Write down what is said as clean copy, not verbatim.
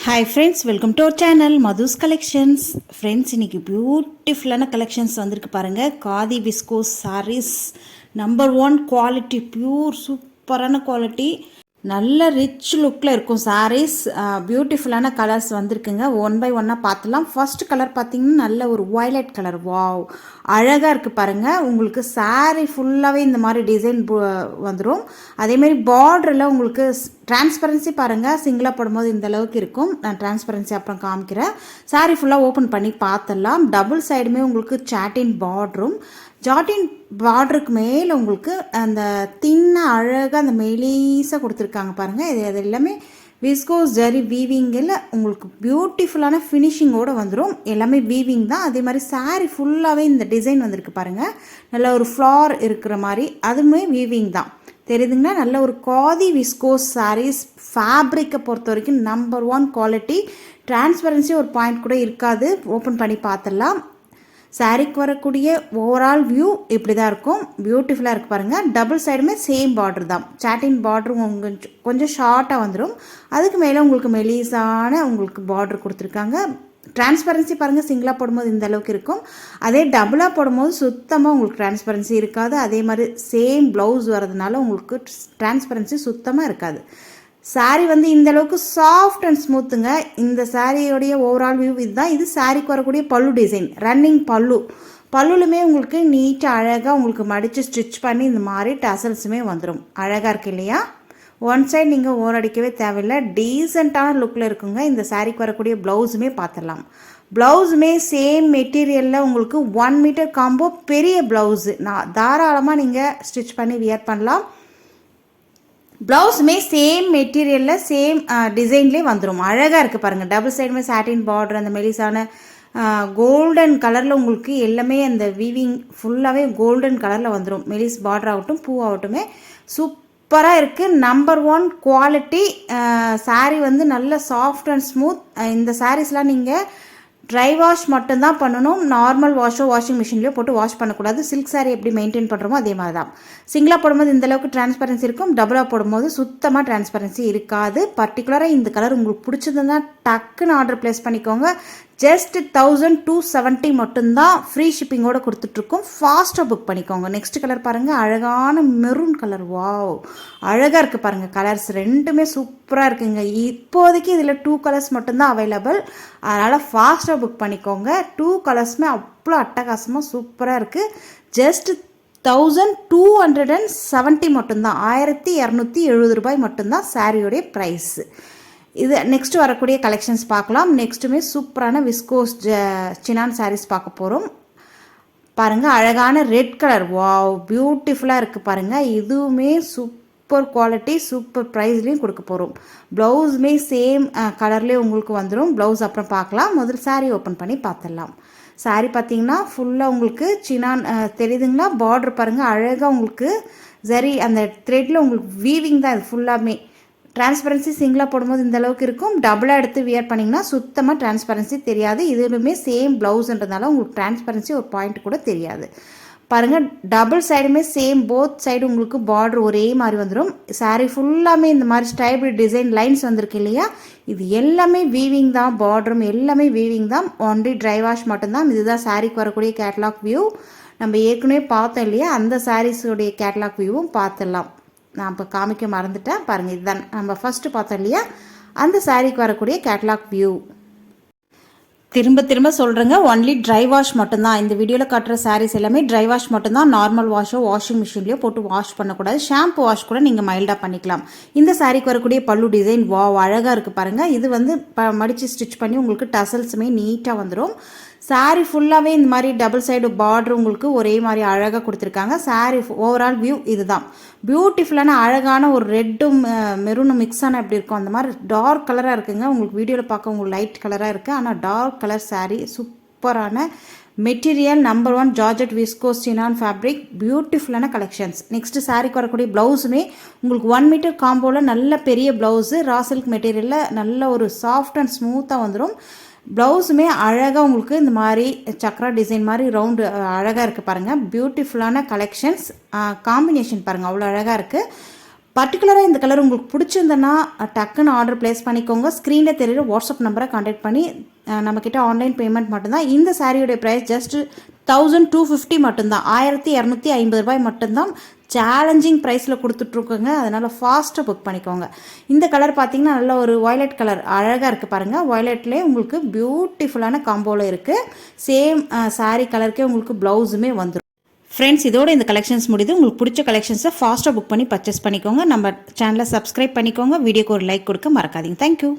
Hi friends, welcome to our channel Madhu's collections. Friends, இன்றைக்கி பியூட்டிஃபுல்லான collections வந்திருக்கு பாருங்கள். Khadi viscose saris number 1 quality, pure சூப்பரான குவாலிட்டி, நல்ல ரிச் லுக்கில் இருக்கும் சாரீஸ். பியூட்டிஃபுல்லான கலர்ஸ் வந்திருக்குங்க. ஒன் பை ஒன்னாக பார்த்துலாம். ஃபர்ஸ்ட் கலர் பார்த்தீங்கன்னா நல்ல ஒரு வயலட் கலர். வாவ், அழகாக இருக்குது பாருங்கள். உங்களுக்கு சாரீ ஃபுல்லாகவே இந்த மாதிரி டிசைன் வந்துடும். அதேமாரி பார்டரில் உங்களுக்கு டிரான்ஸ்பரன்சி பாருங்கள். சிங்கிளாக போடும்போது இந்த அளவுக்கு இருக்கும். நான் டிரான்ஸ்பரன்சி அப்புறம் காமிக்கிறேன். சாரீ ஃபுல்லாக ஓப்பன் பண்ணி பார்த்துடலாம். டபுள் சைடுமே உங்களுக்கு சாட்டின் பார்டரும், ஜாட்டின் பார்டருக்கு மேலே உங்களுக்கு அந்த தின்ன அழகாக அந்த மெலீஸாக கொடுத்துருக்காங்க பாருங்கள். அது எல்லாமே விஸ்கோஸ் ஜரி வீவிங்கில் உங்களுக்கு பியூட்டிஃபுல்லான ஃபினிஷிங்கோடு வந்துடும். எல்லாமே வீவிங் தான். அதே மாதிரி சாரீ ஃபுல்லாகவே இந்த டிசைன் வந்திருக்கு பாருங்கள். நல்ல ஒரு ஃப்ளார் இருக்கிற மாதிரி, அதுவுமே வீவிங் தான். தெரியுதுங்களா? நல்ல ஒரு காதி விஸ்கோஸ் சாரீஸ். ஃபேப்ரிக்கை பொறுத்த வரைக்கும் நம்பர் 1 குவாலிட்டி. டிரான்ஸ்பரன்சி ஒரு பாயிண்ட் கூட இருக்காது. ஓப்பன் பண்ணி பார்த்துடலாம். சாரீக்கு வரக்கூடிய ஓவரால் வியூ இப்படி தான் இருக்கும். பியூட்டிஃபுல்லாக இருக்குது பாருங்கள். டபுள் சைடுமே சேம் பார்டர் தான். சாட்டின் பார்டரும் கொஞ்சம் ஷார்ட்டாக வந்துடும். அதுக்கு மேலே உங்களுக்கு மெலிசான உங்களுக்கு பார்டர் கொடுத்துருக்காங்க. டிரான்ஸ்பரன்சி பாருங்கள். சிங்கிளாக போடும்போது இந்த அளவுக்கு இருக்கும். அதே டபுளாக போடும்போது சுத்தமாக உங்களுக்கு டிரான்ஸ்பரன்சி இருக்காது. அதே மாதிரி சேம் ப்ளவுஸ் வரதுனால உங்களுக்கு டிரான்ஸ்பரன்சி சுத்தமாக இருக்காது. சாரீ வந்து இந்த அளவுக்கு சாஃப்ட் அண்ட் ஸ்மூத்துங்க. இந்த சாரியோடைய ஓவரால் வியூ இதுதான். இது சாரீக்கு வரக்கூடிய பல்லு டிசைன், ரன்னிங் பல்லு. பல்லுலுமே உங்களுக்கு நீட்டாக அழகாக உங்களுக்கு மடித்து ஸ்டிச் பண்ணி இந்த மாதிரி டசல்ஸுமே வந்துடும். அழகாக இருக்கு இல்லையா? ஒன் சைடு நீங்கள் ஓரடிக்கவே தேவையில்லை. டீசெண்டான லுக்கில் இருக்குங்க. இந்த சாரீக்கு வரக்கூடிய ப்ளவுஸுமே பார்த்துடலாம். ப்ளவுஸுமே சேம் மெட்டீரியலில் உங்களுக்கு 1 மீட்டர் காம்போ பெரிய ப்ளவுஸு. நான் தாராளமாக நீங்கள் ஸ்டிச் பண்ணி வியர் பண்ணலாம். ப்ளவுஸுமே சேம் மெட்டீரியலில் சேம் டிசைன்லேயே வந்துடும். அழகாக இருக்குது பாருங்கள். டபுள் சைடுமே சாட்டின் பார்டர், அந்த மெலிசான கோல்டன் கலரில் உங்களுக்கு எல்லாமே அந்த வீவிங் ஃபுல்லாகவே கோல்டன் கலரில் வந்துடும். மெலிஸ் பார்டர் ஆகட்டும், பூ ஆகட்டுமே சூப்பராக இருக்குது. Number 1 quality. சாரீ வந்து நல்ல சாஃப்ட் அண்ட் ஸ்மூத். இந்த சாரீஸ்லாம் நீங்கள் ட்ரை வாஷ் மட்டும்தான் பண்ணணும். நார்மல் வாஷிங் மிஷின்லேயோ போட்டு வாஷ் பண்ணக்கூடாது. சில்க் சாரீ எப்படி மெயின்டைன் பண்ணுறோமோ அதே மாதிரி தான். சிங்கிளாக போடும்போது இந்த அளவுக்கு டிரான்ஸ்பரன்சி இருக்கும். டபுளாக போடும்போது சுத்தமாக டிரான்ஸ்பரன்சி இருக்காது. பர்டிகுலராக இந்த கலர் உங்களுக்கு பிடிச்சதுன்னா டக்குன்னு ஆர்டர் ப்ளேஸ் பண்ணிக்கோங்க. ஜஸ்ட் 1270 மட்டும்தான். ஃப்ரீ ஷிப்பிங்கோடு கொடுத்துட்ருக்கோம். ஃபாஸ்ட்டாக புக் பண்ணிக்கோங்க. நெக்ஸ்ட் கலர் பாருங்கள். அழகான மெரூன் கலர். வாவ், அழகாக இருக்குது பாருங்கள். கலர்ஸ் ரெண்டுமே சூப்பராக இருக்குங்க. இப்போதைக்கு இதில் 2 கலர்ஸ் மட்டும்தான் அவைலபிள். அதனால் ஃபாஸ்ட்டாக புக் பண்ணிக்கோங்க. 2 கலர்ஸுமே அவ்வளோ அட்டகாசமாக சூப்பராக இருக்குது. ஜஸ்ட் 1270 மட்டும்தான். 1270 ரூபாய் மட்டும்தான் சாரியோடைய ப்ரைஸு. இது நெக்ஸ்ட் வரக்கூடிய கலெக்ஷன்ஸ் பார்க்கலாம். நெக்ஸ்ட்டுமே சூப்பரான விஸ்கோஸ் சினான் சாரீஸ் பார்க்க போகிறோம். பாருங்கள், அழகான ரெட் கலர். வாவ், பியூட்டிஃபுல்லாக இருக்குது பாருங்கள். இதுவுமே சூப்பர் குவாலிட்டி, சூப்பர் ப்ரைஸ்லேயும் கொடுக்க போகிறோம். ப்ளவுஸுமே சேம் கலர்லேயே உங்களுக்கு வந்துடும். ப்ளவுஸ் அப்புறம் பார்க்கலாம். முதல் சாரீ ஓப்பன் பண்ணி பார்த்துடலாம். சாரீ பார்த்தீங்கன்னா ஃபுல்லாக உங்களுக்கு சினான் தெரியுதுங்களா? பார்டர் பாருங்கள். அழகாக உங்களுக்கு சரி அந்த த்ரெட்டில் உங்களுக்கு வீவிங் தான். இது ஃபுல்லாமே டிரான்ஸ்பரன்சி சிங்கிளாக போடும்போது இந்த அளவுக்கு இருக்கும். டபுளாக எடுத்து வியர் பண்ணிங்கன்னா சுத்தமாக டிரான்ஸ்பரன்சி தெரியாது. இதுலுமே சேம் ப்ளவுஸ்ன்றதுனால உங்களுக்கு டிரான்ஸ்பரன்சி ஒரு பாயிண்ட் கூட தெரியாது. பாருங்கள், டபுள் சைடுமே சேம் போத் சைடு உங்களுக்கு பார்டர் ஒரே மாதிரி வந்துடும். சாரீ ஃபுல்லாமே இந்த மாதிரி ஸ்டைபிள் டிசைன் லைன்ஸ் வந்திருக்கு இல்லையா? இது எல்லாமே வீவிங் தான். பார்டரும் எல்லாமே வீவிங் தான். ஒன்லி ட்ரை வாஷ் மட்டும்தான். இதுதான் சாரீக்கு வரக்கூடிய கேட்லாக் வியூ. நம்ம ஏற்கனவே பார்த்தோம் இல்லையா? அந்த சாரீஸுடைய கேட்லாக் வியூவும் பார்த்துடலாம். நான் இப்போ காமிக்க மறந்துட்டேன். பாருங்கள், இதுதான் நம்ம ஃபஸ்ட்டு பார்த்தோம் இல்லையா? அந்த சாரீக்கு வரக்கூடிய கேட்லாக் வியூ. திரும்ப சொல்கிறேங்க, ஒன்லி ட்ரை வாஷ் மட்டும்தான். இந்த வீடியோவில் காட்டுற சாரீஸ் எல்லாமே ட்ரை வாஷ் மட்டும்தான். நார்மல் வாஷிங் மிஷின்லேயோ போட்டு வாஷ் பண்ணக்கூடாது. ஷாம்பு வாஷ் கூட நீங்கள் மைல்டாக பண்ணிக்கலாம். இந்த சாரீக்கு வரக்கூடிய பல்லு டிசைன் அழகாக இருக்குது பாருங்கள். இது வந்து மடித்து ஸ்டிச் பண்ணி உங்களுக்கு டசல்ஸுமே நீட்டாக வந்துடும். சாரீ ஃபுல்லாகவே இந்த மாதிரி டபுள் சைடு பார்டர் உங்களுக்கு ஒரே மாதிரி அழகாக கொடுத்துருக்காங்க. சாரீ ஓவரால் வியூ இதுதான். பியூட்டிஃபுல்லான அழகான ஒரு ரெட்டும் மெரூனும் மிக்ஸ் ஆனால் எப்படி இருக்கும் அந்த மாதிரி டார்க் கலராக இருக்குங்க. உங்களுக்கு வீடியோவில் பார்க்க உங்களுக்கு லைட் கலராக இருக்குது. ஆனால் டார்க் கலர் சாரீ. சூப்பரான material. Number 1 georgette viscose chinon fabric. பியூட்டிஃபுல்லான கலெக்ஷன்ஸ். நெக்ஸ்ட்டு சாரீக்கு வரக்கூடிய ப்ளவுஸுமே உங்களுக்கு 1 மீட்டர் காம்போவில் நல்ல பெரிய ப்ளவுஸு. ரா சில்க் மெட்டீரியலில் நல்ல ஒரு சாஃப்ட் அண்ட் ஸ்மூத்தாக வந்துடும். ப்ளவுஸுமே அழகாக உங்களுக்கு இந்த மாதிரி சக்ரா டிசைன் மாதிரி ரவுண்டு அழகாக இருக்குது பாருங்கள். பியூட்டிஃபுல்லான கலெக்ஷன்ஸ். காம்பினேஷன் பாருங்கள், அவ்வளோ அழகாக இருக்குது. பர்டிகுலராக இந்த கலர் உங்களுக்கு பிடிச்சிருந்தனா டக்குன்னு ஆர்டர் ப்ளேஸ் பண்ணிக்கோங்க. ஸ்க்ரீனில் தெரியுற வாட்ஸ்அப் நம்பரை கான்டாக்ட் பண்ணி நம்மக்கிட்ட ஆன்லைன் பேமெண்ட் மட்டும்தான். இந்த சாரியோடைய ப்ரைஸ் ஜஸ்ட் 1250 மட்டும்தான், 1250 ரூபாய் மட்டும்தான். சேலஞ்சிங் ப்ரைஸில் கொடுத்துட்ருக்கோங்க. அதனால் ஃபாஸ்ட்டாக புக் பண்ணிக்கோங்க. இந்த கலர் பார்த்திங்கன்னா நல்ல ஒரு வயலட் கலர் அழகாக இருக்குது பாருங்கள். வயலட்லேயே உங்களுக்கு பியூட்டிஃபுல்லான காம்போவில் இருக்குது. சேம் சாரீ கலருக்கே உங்களுக்கு ப்ளவுஸுமே வந்துடும். ஃப்ரெண்ட்ஸ், இதோட இந்த கலெக்ஷன்ஸ் முடியுது. உங்களுக்கு பிடிச்ச கலெக்ஷன்ஸை ஃபாஸ்ட்டாக புக் பண்ணி பர்ச்சேஸ் பண்ணிக்கோங்க. நம்ம சேனலை சப்ஸ்கிரைப் பண்ணிக்கோங்க. வீடியோக்கு ஒரு லைக் கொடுக்க மறக்காதீங்க. தேங்க்யூ.